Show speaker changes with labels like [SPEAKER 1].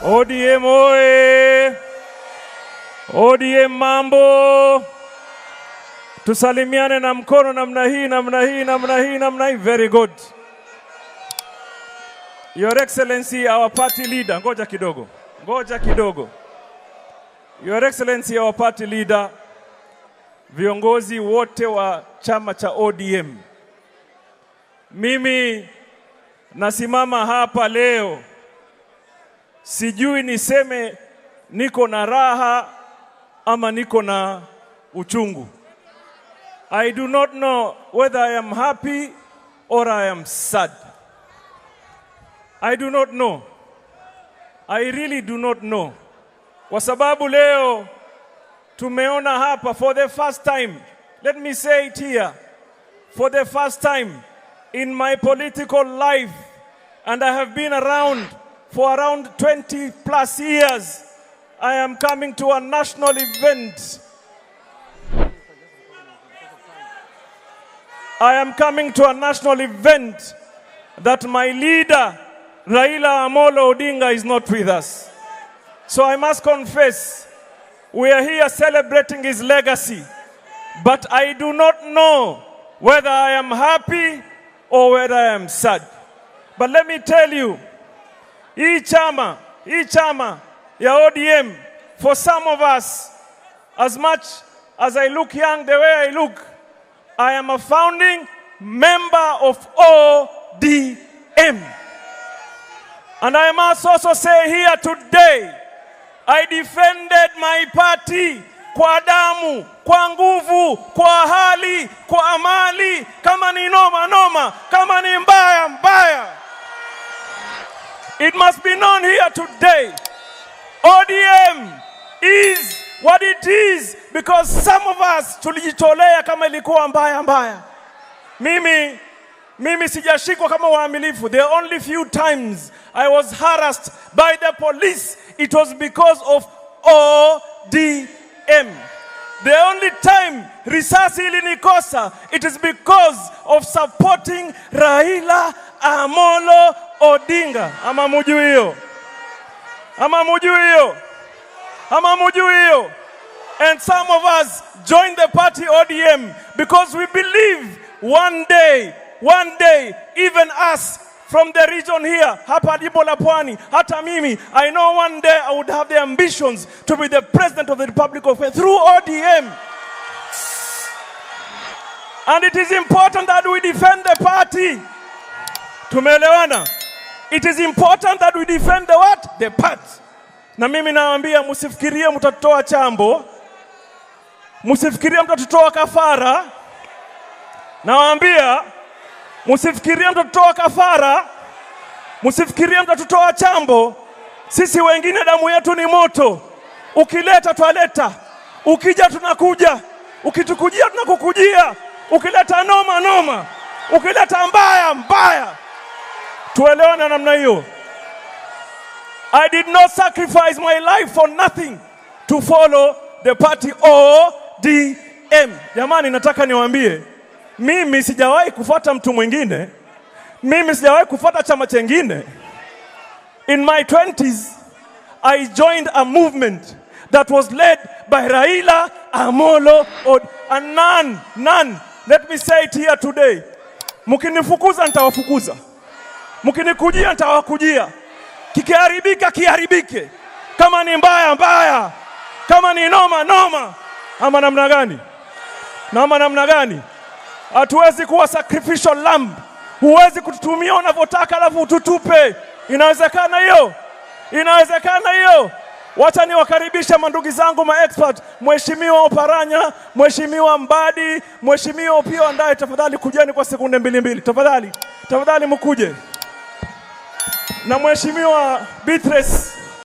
[SPEAKER 1] ODM oye! ODM mambo! Tusalimiane na mkono namna hii. Very good. Your Excellency, our party leader. Ngoja kidogo. Your Excellency, our party leader, viongozi wote wa chama cha ODM. Mimi nasimama hapa leo, sijui niseme niko na raha ama niko na uchungu. I do not know whether I am happy or I am sad. I do not know. I really do not know. Kwa sababu leo tumeona hapa for the first time, let me say it here, for the first time in my political life, and I have been around for around 20 plus years, I am coming to a national event. I am coming to a national event that my leader, Raila Amolo Odinga, is not with us. So I must confess, we are here celebrating his legacy, but I do not know whether I am happy or whether I am sad. But let me tell you, hii chama ya ODM, for some of us, as much as I look young the way I look, I am a founding member of ODM. And I must also say here today, I defended my party kwa damu, kwa nguvu, kwa hali, kwa amali, kama ni noma, kama ni mbaya. It must be known here today, ODM is what it is because some of us tulijitolea kama ilikuwa mbaya. Mimi sijashikwa kama waamilifu. The only few times I was harassed by the police, it was because of ODM. The only time risasi ilinikosa, it is because of supporting Raila Amolo Odinga. Ama mujui hiyo. And some of us joined the party ODM because we believe one day, even us from the region here, hapa jimbo la Pwani, hata mimi, I know one day I would have the ambitions to be the president of the Republic of Kenya through ODM. And it is important that we defend the party. Tumeelewana? It is important that we defend the what? The party. Na mimi naambia msifikirie mtatoa chambo, msifikirie mtatoa kafara. Nawaambia msifikirie mtatoa kafara, msifikirie mtatoa chambo. Sisi wengine damu yetu ni moto. Ukileta twaleta, ukija tunakuja, ukitukujia tunakukujia, ukileta noma, ukileta mbaya. Tuelewane namna hiyo. I did not sacrifice my life for nothing to follow the party ODM. Jamani, nataka niwaambie, mimi sijawahi kufuata mtu mwingine. Mimi sijawahi kufuata chama chengine. In my 20s, I joined a movement that was led by Raila Amolo Odinga. And none, let me say it here today. Mukinifukuza nitawafukuza. Mukinikujia nitawakujia. Kikiharibika kiharibike. Kama ni mbaya. Kama ni noma. Ama namna gani? Hatuwezi kuwa sacrificial lamb. Huwezi kututumia unavyotaka alafu ututupe. Inawezekana hiyo? Wacha niwakaribisha mandugu zangu ma-expert, Mheshimiwa Oparanya, Mheshimiwa Mbadi, Mheshimiwa Opiyo Wandayi, tafadhali kujeni kwa sekunde mbili. Tafadhali mkuje. Na Mheshimiwa Beatrice